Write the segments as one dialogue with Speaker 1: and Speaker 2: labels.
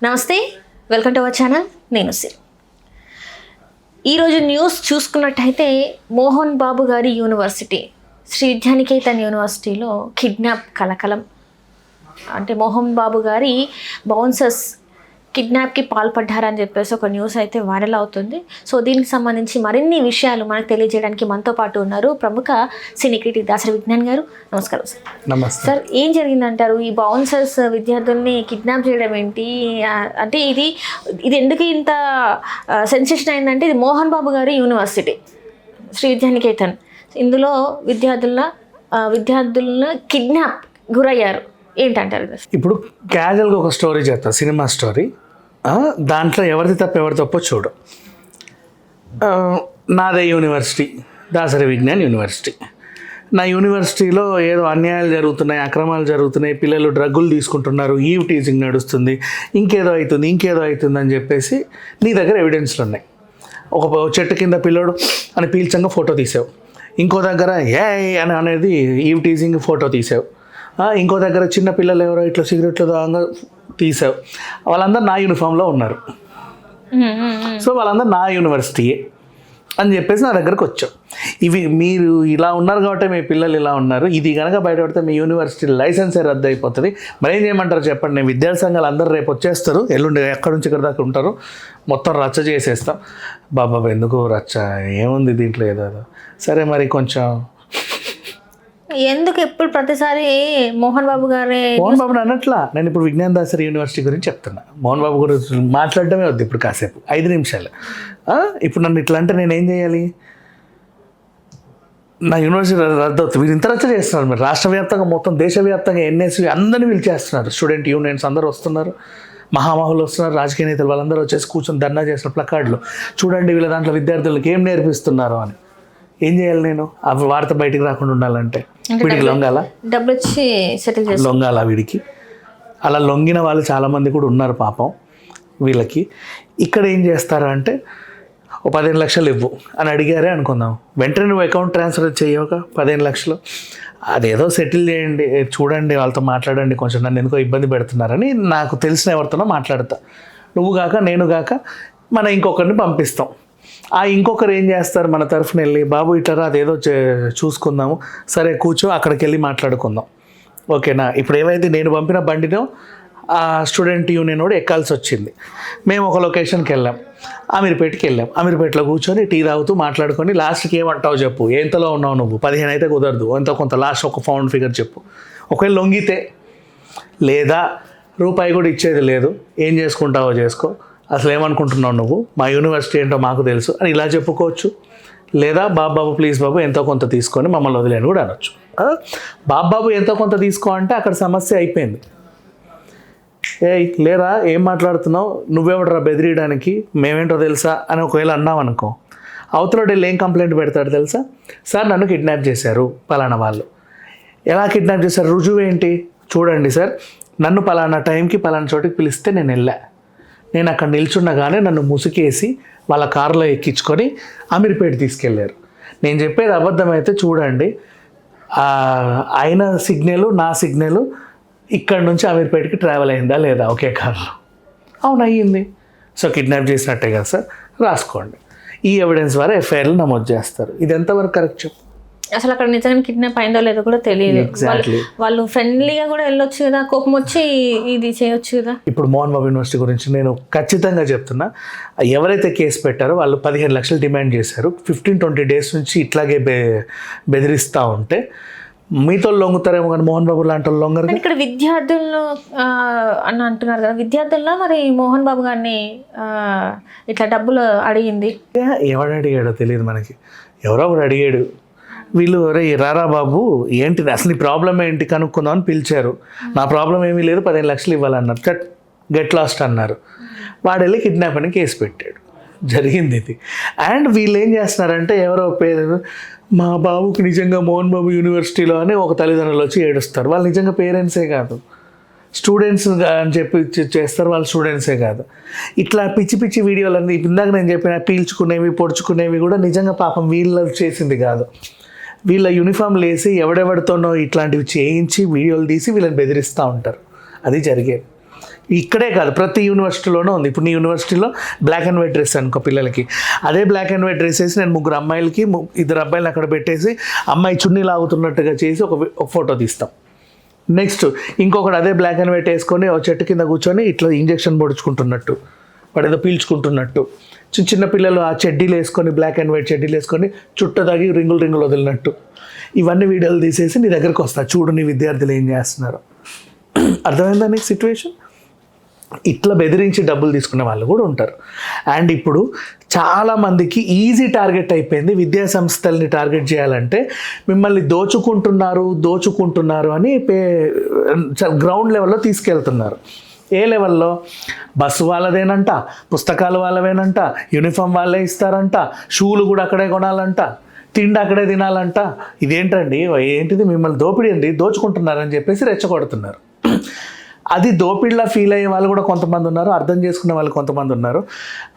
Speaker 1: నమస్తే, welcome to our channel. నేను సిరి. ఈరోజు న్యూస్ చూసుకున్నట్టయితే మోహన్ బాబు గారి యూనివర్సిటీ శ్రీ విద్యానికేతన్ యూనివర్సిటీలో కిడ్నాప్ కలకలం. అంటే మోహన్ బాబు గారి బౌన్సర్స్ కిడ్నాప్కి పాల్పడ్డారని చెప్పేసి ఒక న్యూస్ అయితే వైరల్ అవుతుంది. సో దీనికి సంబంధించి మరిన్ని విషయాలు మనకు తెలియజేయడానికి మనతో పాటు ఉన్నారు ప్రముఖ సినీ క్రిటిక్ దాసరి విజ్ఞాన్ గారు. నమస్కారం సార్.
Speaker 2: నమస్తే
Speaker 1: సార్, ఏం జరిగిందంటారు? ఈ బౌన్సర్స్ విద్యార్థుల్ని కిడ్నాప్ చేయడం ఏంటి? అంటే ఇది ఎందుకు ఇంత సెన్సేషన్ అయిందంటే, ఇది మోహన్ బాబు గారి యూనివర్సిటీ శ్రీ విద్యానికేతన్. ఇందులో విద్యార్థులను కిడ్నాప్ గురయ్యారు. ఏంటంటారు?
Speaker 2: ఇప్పుడు క్యాజువల్గా ఒక స్టోరీ చెప్తా, సినిమా స్టోరీ. దాంట్లో ఎవరిది తప్ప ఎవరి తప్పో చూడు. నాదే యూనివర్సిటీ, దాసరి విజ్ఞాన్ యూనివర్సిటీ. నా యూనివర్సిటీలో ఏదో అన్యాయాలు జరుగుతున్నాయి, అక్రమాలు జరుగుతున్నాయి, పిల్లలు డ్రగ్గులు తీసుకుంటున్నారు, ఈవ్ టీచింగ్ నడుస్తుంది, ఇంకేదో అవుతుంది అని చెప్పేసి నీ దగ్గర ఎవిడెన్స్లు ఉన్నాయి. ఒక చెట్టు కింద పిల్లోడు అని పీల్చంగా ఫోటో తీసావు, ఇంకో దగ్గర ఏ అని అనేది ఈవ్ టీచింగ్ ఫోటో తీసావు, ఇంకో దగ్గర చిన్న పిల్లలు ఎవరో ఇట్లా సిగరెట్లు దాగా తీసావు. వాళ్ళందరూ నా యూనిఫామ్లో ఉన్నారు. సో వాళ్ళందరూ నా యూనివర్సిటీయే అని చెప్పేసి నా దగ్గరకు వచ్చావు. ఇవి మీరు ఇలా ఉన్నారు కాబట్టి మీ పిల్లలు ఇలా ఉన్నారు, ఇది కనుక బయటపడితే మీ యూనివర్సిటీ లైసెన్సే రద్దు అయిపోతుంది. మరి ఏం చేయమంటారు చెప్పండి? నేను విద్యార్థి సంఘాలు అందరూ రేపు వచ్చేస్తారు, ఎల్లుండి ఎక్కడి నుంచి ఇక్కడ దాకా ఉంటారు, మొత్తం రచ్చ చేసేస్తాం. బాబా ఎందుకు రచ్చ, ఏముంది దీంట్లో ఏదో. సరే మరి కొంచెం
Speaker 1: ఎందుకు ఎప్పుడు ప్రతిసారి మోహన్ బాబు
Speaker 2: అన్నట్లా నేను ఇప్పుడు విజ్ఞాన్ దాసరి యూనివర్సిటీ గురించి చెప్తున్నా. మోహన్ బాబు గురించి మాట్లాడటమే వద్దు ఇప్పుడు, కాసేపు 5 నిమిషాలు. ఇప్పుడు నన్ను ఇట్లా అంటే నేనేం చేయాలి? నా యూనివర్సిటీ రద్దు అవుతుంది. వీరు ఇంత రచ్చ చేస్తున్నారు. మరి రాష్ట్ర వ్యాప్తంగా మొత్తం దేశవ్యాప్తంగా ఎన్ఎస్వి అందరినీ పిలిచేస్తున్నారు. స్టూడెంట్ యూనియన్స్ అందరూ వస్తున్నారు, మహామహులు వస్తున్నారు, రాజకీయ నేతలు వాళ్ళందరూ వచ్చేసి కూర్చొని ధర్నా చేస్తున్నారు, ప్లకార్డులు చూడండి వీళ్ళ దాంట్లో విద్యార్థులకు ఏం నేర్పిస్తున్నారు అని. ఏం చేయాలి నేను? ఆ వార్త బయటికి రాకుండా ఉండాలంటే వీడికి లొంగాల,
Speaker 1: డబ్బులు ఇచ్చి సెటిల్ చేసి
Speaker 2: లొంగాల వీడికి. అలా లొంగిన వాళ్ళు చాలామంది కూడా ఉన్నారు పాపం వీళ్ళకి. ఇక్కడ ఏం చేస్తారు అంటే, ఓ 15 లక్షలు ఇవ్వు అని అడిగారే అనుకుందాం, వెంటనే నువ్వు అకౌంట్ ట్రాన్స్ఫర్ చేయక 15 లక్షలు అదేదో సెటిల్ చేయండి, చూడండి వాళ్ళతో మాట్లాడండి, కొంచెం నన్ను ఎందుకో ఇబ్బంది పెడుతున్నారని నాకు తెలిసిన ఎవరితోనో మాట్లాడతా. నువ్వు కాక నేను కాక మన ఇంకొకరిని పంపిస్తాం. ఆ ఇంకొకరు ఏం చేస్తారు, మన తరఫున వెళ్ళి బాబు ఇట్లా అదేదో చూసుకుందాము, సరే కూర్చో అక్కడికి వెళ్ళి మాట్లాడుకుందాం, ఓకేనా? ఇప్పుడు ఏమైంది, నేను పంపిన బండిలో ఆ స్టూడెంట్ యూనియన్ కూడా ఎక్కాల్సి వచ్చింది. మేము ఒక లొకేషన్కి వెళ్ళాం, అమీర్పేటకి వెళ్ళాం. అమీర్పేటలో కూర్చొని టీ తాగుతూ మాట్లాడుకొని లాస్ట్కి ఏమంటావు చెప్పు, ఎంతలో ఉన్నావు నువ్వు? 15 అయితే కుదరదు, ఎంతో కొంత లాస్ట్ ఒక ఫౌండ్ ఫిగర్ చెప్పు. ఒకవేళ లొంగితే లేదా రూపాయి కూడా ఇచ్చేది లేదు, ఏం చేసుకుంటావో చేసుకో, అసలు ఏమనుకుంటున్నావు నువ్వు, మా యూనివర్సిటీ ఏంటో మాకు తెలుసు అని ఇలా చెప్పుకోవచ్చు. లేదా బాబు ప్లీజ్ బాబు ఎంతో కొంత తీసుకొని మమ్మల్ని వదిలేని కూడా అనొచ్చు. బాబు ఎంతో కొంత తీసుకో అంటే అక్కడ సమస్య అయిపోయింది. లేరా ఏం మాట్లాడుతున్నావు, నువ్వెవడరా బెదిరియడానికి, మేమేంటో తెలుసా అని ఒకవేళ అన్నావు అనుకో, అవతల వెళ్ళి ఏం కంప్లైంట్ పెడతాడు తెలుసా? సార్ నన్ను కిడ్నాప్ చేశారు పలానా వాళ్ళు. ఎలా కిడ్నాప్ చేశారు, రుజువు ఏంటి? చూడండి సార్, నన్ను పలానా టైంకి పలానా చోటికి పిలిస్తే నేను వెళ్ళా, నేను అక్కడ నిల్చుండగానే నన్ను ముసుకేసి వాళ్ళ కారులో ఎక్కించుకొని అమీర్పేట తీసుకెళ్ళారు. నేను చెప్పేది అబద్ధమైతే చూడండి, ఆయన సిగ్నల్ నా సిగ్నల్ ఇక్కడ నుంచి అమీర్పేటకి ట్రావెల్ అయిందా లేదా ఒకే కారులో? అవును అయ్యింది. సో కిడ్నాప్ చేసినట్టే కదా సార్, రాసుకోండి. ఈ ఎవిడెన్స్ ద్వారా ఎఫ్ఐఆర్లు నమోదు చేస్తారు. ఇది ఎంతవరకు కరెక్ట్ చెప్పు?
Speaker 1: అసలు అక్కడ నిజంగా కిడ్నాప్ అయిందో లేదో కూడా తెలియదు. వాళ్ళు ఫ్రెండ్లీగా కూడా వెళ్ళొచ్చు కదా, కోపం వచ్చి ఇది చేయొచ్చు కదా.
Speaker 2: ఇప్పుడు మోహన్ బాబు యూనివర్సిటీ గురించి నేను ఖచ్చితంగా చెప్తున్నా, ఎవరైతే కేసు పెట్టారో వాళ్ళు 15 లక్షలు డిమాండ్ చేశారు. 15-20 డేస్ నుంచి ఇట్లాగే బెదిరిస్తూ ఉంటే మీతో లొంగుతారేమో కానీ మోహన్ బాబు లాంటి వాళ్ళు లొంగరు.
Speaker 1: ఇక్కడ విద్యార్థులను అని అంటున్నారు కదా, విద్యార్థుల్లో మరి మోహన్ బాబు గారిని ఇట్లా డబ్బులు అడిగింది
Speaker 2: ఎవడు అడిగాడో తెలియదు మనకి, ఎవరో ఒకడు అడిగాడు. వీళ్ళు రే రారా బాబు ఏంటి అసలు నీ ప్రాబ్లం ఏంటి కనుక్కుందాం అని పిలిచారు. నా ప్రాబ్లం ఏమీ లేదు, 15 లక్షలు ఇవ్వాలన్నారు. గెట్ లాస్ట్ అన్నారు. వాడు వెళ్ళి కిడ్నాప్ అని కేసు పెట్టాడు. జరిగింది ఇది. అండ్ వీళ్ళు ఏం చేస్తున్నారంటే, ఎవరో పేరు మా బాబుకి నిజంగా మోహన్ బాబు యూనివర్సిటీలో అని ఒక తల్లిదండ్రులు వచ్చి ఏడుస్తారు. వాళ్ళు నిజంగా పేరెంట్సే కాదు, స్టూడెంట్స్ అని చెప్పి చేస్తారు, వాళ్ళు స్టూడెంట్సే కాదు. ఇట్లా పిచ్చి పిచ్చి వీడియోలన్నీ ఇందాక నేను చెప్పిన పీల్చుకునేవి పొడుచుకునేవి కూడా నిజంగా పాపం వీళ్ళు చేసింది కాదు. వీళ్ళ యూనిఫామ్లు వేసి ఎవడెవడితోనో ఇట్లాంటివి చేయించి వీడియోలు తీసి వీళ్ళని బెదిరిస్తూ ఉంటారు. అది జరిగేది. ఇక్కడే కాదు, ప్రతి యూనివర్సిటీలోనూ ఉంది. ఇప్పుడు నీ యూనివర్సిటీలో బ్లాక్ అండ్ వైట్ డ్రెస్ అనుకో పిల్లలకి, అదే బ్లాక్ అండ్ వైట్ డ్రెస్ వేసి నేను 3 అమ్మాయిలకి 2 అబ్బాయిలు అక్కడ పెట్టేసి అమ్మాయి చున్నీ లాగుతున్నట్టుగా చేసి ఒక ఫోటో తీస్తాం. నెక్స్ట్ ఇంకొకటి అదే బ్లాక్ అండ్ వైట్ వేసుకొని ఒక చెట్టు కింద కూర్చొని ఇట్లా ఇంజెక్షన్ పొడుచుకుంటున్నట్టు, వాడు ఏదో పీల్చుకుంటున్నట్టు, చిన్న పిల్లలు ఆ చెడ్డీలు వేసుకొని బ్లాక్ అండ్ వైట్ చెడ్డీలు వేసుకొని చుట్ట తాగి రింగులు వదిలినట్టు, ఇవన్నీ వీడియోలు తీసేసి నీ దగ్గరకు వస్తా, చూడు నీ విద్యార్థులు ఏం చేస్తున్నారు. అర్థమైందా నీకు సిచ్యువేషన్? ఇట్లా బెదిరించి డబ్బులు తీసుకునే వాళ్ళు కూడా ఉంటారు. అండ్ ఇప్పుడు చాలామందికి ఈజీ టార్గెట్ అయిపోయింది. విద్యా సంస్థల్ని టార్గెట్ చేయాలంటే మిమ్మల్ని దోచుకుంటున్నారు అని గ్రౌండ్ లెవెల్లో తీసుకెళ్తున్నారు. ఏ లెవెల్లో? బస్సు వాళ్ళదేనంట, పుస్తకాలు వాళ్ళవేనంట, యూనిఫామ్ వాళ్ళే ఇస్తారంట, షూలు కూడా అక్కడే కొనాలంట, తిండి అక్కడే తినాలంట. ఇదేంటండి, ఏంటిది, మిమ్మల్ని దోపిడీ అండి, దోచుకుంటున్నారని చెప్పేసి రెచ్చగొడుతున్నారు. అది దోపిడిలా ఫీల్ అయ్యే వాళ్ళు కూడా కొంతమంది ఉన్నారు, అర్థం చేసుకునే వాళ్ళు కొంతమంది ఉన్నారు.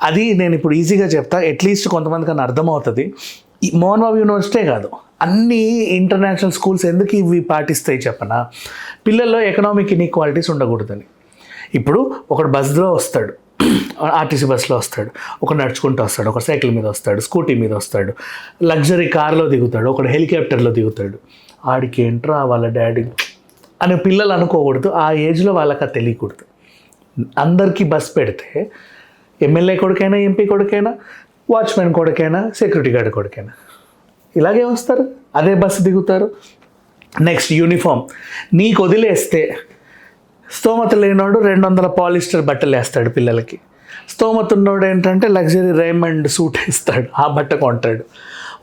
Speaker 2: అది నేను ఇప్పుడు ఈజీగా చెప్తా, అట్లీస్ట్ కొంతమంది కన్నా అర్థమవుతుంది. మోహన్ బాబు యూనివర్సిటీ కాదు, అన్ని ఇంటర్నేషనల్ స్కూల్స్ ఎందుకు ఇవి పాటిస్తాయి చెప్పనా? పిల్లల్లో ఎకనామిక్ ఇన్ఈక్వాలిటీస్ ఉండకూడదని. ఇప్పుడు ఒకడు బస్సులో వస్తాడు, ఆర్టీసీ బస్సులో వస్తాడు, ఒకడు నడుచుకుంటూ వస్తాడు, ఒక సైకిల్ మీద వస్తాడు, స్కూటీ మీద వస్తాడు, లగ్జరీ కార్లో దిగుతాడు, ఒకడు హెలికాప్టర్లో దిగుతాడు. ఆడికి ఏంట్రా వాళ్ళ డాడీ అని పిల్లలు అనుకోకూడదు. ఆ ఏజ్లో వాళ్ళకి అది తెలియకూడదు. అందరికీ బస్ పెడితే ఎమ్మెల్యే కొడుకైనా, ఎంపీ కొడుకైనా, వాచ్మెన్ కొడుకైనా, సెక్యూరిటీ గార్డ్ కొడుకైనా ఇలాగే వస్తారు, అదే బస్సు దిగుతారు. నెక్స్ట్ యూనిఫామ్ నీకు వదిలేస్తే స్తోమత లేనోడు 200 పాలిస్టర్ బట్టలు వేస్తాడు పిల్లలకి. స్తోమత ఉన్నోడు ఏంటంటే లగ్జరీ రైమండ్ సూట్ వేస్తాడు, ఆ బట్ట కొంటాడు.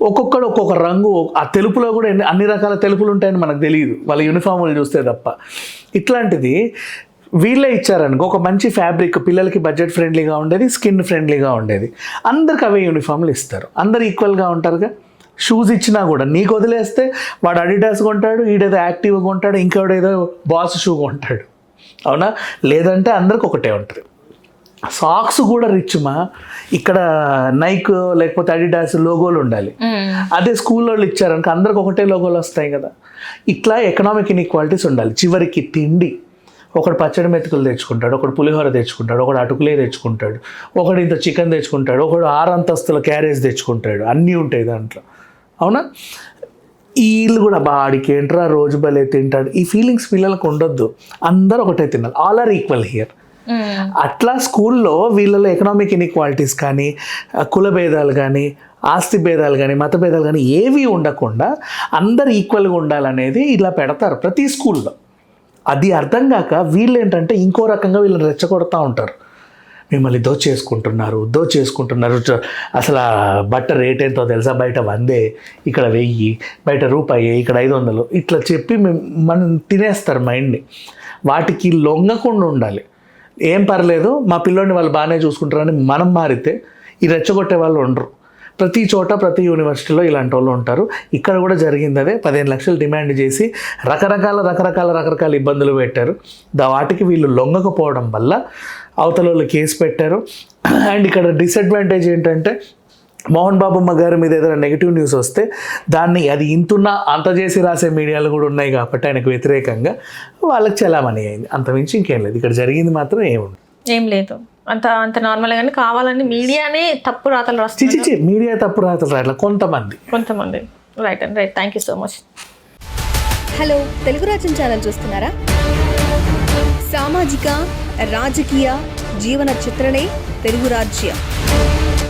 Speaker 2: ఒక్కొక్కడు ఒక్కొక్క రంగు, ఆ తెలుపులో కూడా అన్ని రకాల తెలుపులు ఉంటాయని మనకు తెలియదు వాళ్ళ యూనిఫామ్లు చూస్తే తప్ప. ఇట్లాంటిది వీళ్ళే ఇచ్చారనుకో, ఒక మంచి ఫ్యాబ్రిక్ పిల్లలకి బడ్జెట్ ఫ్రెండ్లీగా ఉండేది, స్కిన్ ఫ్రెండ్లీగా ఉండేది, అందరికి అవే యూనిఫామ్లు ఇస్తారు. అందరు ఈక్వల్గా ఉంటారుగా. షూస్ ఇచ్చినా కూడా నీకు వదిలేస్తే వాడు అడిడాస్ కొంటాడు, ఈడేదో యాక్టివ్ కొంటాడు, ఇంకోడేదో బాస్ షూ కొంటాడు, అవునా? లేదంటే అందరికి ఒకటే ఉంటుంది. సాక్స్ కూడా రిచ్మా, ఇక్కడ నైక్ లేకపోతే అడిడాస్ లోగోలు ఉండాలి. అదే స్కూల్ వాళ్ళు ఇచ్చారనుకో అందరికి ఒకటే లోగోలు వస్తాయి కదా. ఇట్లా ఎకనామిక్ ఇన్ఈక్వాలిటీస్ ఉండాలి. చివరికి తిండి, ఒకడు పచ్చడి మెతుకులు తెచ్చుకుంటాడు, ఒకడు పులిహోర తెచ్చుకుంటాడు, ఒకడు అటుకులే తెచ్చుకుంటాడు, ఒకడు ఇంత చికెన్ తెచ్చుకుంటాడు, ఒకడు 6 అంతస్తుల క్యారేజ్ తెచ్చుకుంటాడు, అన్నీ ఉంటాయి దాంట్లో, అవునా? వీళ్ళు కూడా బాడికి ఏంట్రా రోజు భలే తింటాడు, ఈ ఫీలింగ్స్ పిల్లలకు ఉండొద్దు. అందరూ ఒకటే తినాలి, ఆల్ ఆర్ ఈక్వల్ హియర్. అట్లా స్కూల్లో వీళ్ళలో ఎకనామిక్ ఇన్ఈక్వాలిటీస్ కానీ, కుల భేదాలు కానీ, ఆస్తి భేదాలు కానీ, మత భేదాలు కానీ ఏవి ఉండకుండా అందరు ఈక్వల్గా ఉండాలనేది ఇలా పెడతారు ప్రతి స్కూల్లో. అది అర్థం కాక వీళ్ళు ఏంటంటే ఇంకో రకంగా వీళ్ళని రెచ్చగొడతా ఉంటారు. మిమ్మల్ని దోచేసుకుంటున్నారు. అసలు ఆ బట్ట రేట్ ఎంతో తెలుసా? బయట 100, ఇక్కడ 1000, బయట రూపాయి, ఇక్కడ 500, ఇట్లా చెప్పి మనం తినేస్తారు మైండ్ని. వాటికి లొంగకుండా ఉండాలి. ఏం పర్లేదు, మా పిల్లోని వాళ్ళు బాగానే చూసుకుంటారని మనం మారితే ఈ రెచ్చగొట్టే వాళ్ళు ఉండరు. ప్రతి చోట ప్రతి యూనివర్సిటీలో ఇలాంటి వాళ్ళు ఉంటారు. ఇక్కడ కూడా జరిగింది అదే. 15 లక్షలు డిమాండ్ చేసి రకరకాల ఇబ్బందులు పెట్టారు. వాటికి వీళ్ళు లొంగకపోవడం వల్ల అవతల వాళ్ళు కేసు పెట్టారు. అండ్ ఇక్కడ డిసడ్వాంటేజ్ ఏంటంటే మోహన్ బాబమ్మ గారి మీద ఏదైనా నెగిటివ్ న్యూస్ వస్తే దాన్ని అది ఇంతున్నా అంత చేసి రాసే మీడియాలు కూడా ఉన్నాయి కాబట్టి ఆయనకు వ్యతిరేకంగా వాళ్ళకి చలామణి అయింది. అంతమించి ఇంకేం లేదు. ఇక్కడ జరిగింది మాత్రం
Speaker 1: ఏం లేదు. అంత నార్మల్ గానే కావాలని మీడియానే తప్పు రాతలు రాస్తుంది.
Speaker 2: మీడియా తప్పు రాతలు రాయట్లా, కొంతమంది.
Speaker 1: Right and right. Thank you so much.
Speaker 3: Hello, Telugu రాజ్యం ఛానల్ చూస్తున్నారా? సామాజిక, రాజకీయ, జీవన చిత్రణే తెలుగు రాజ్యం.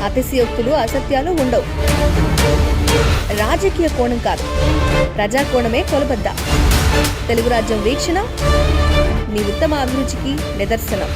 Speaker 3: అతిశయోక్తులు, అసత్యాలు ఉండవు. రాజకీయ కోణం కాదు, ప్రజా కోణమే కొలబద్ద. తెలుగు రాజ్యం వీక్షణ మీ ఉత్తమ అభిరుచికి నిదర్శనం.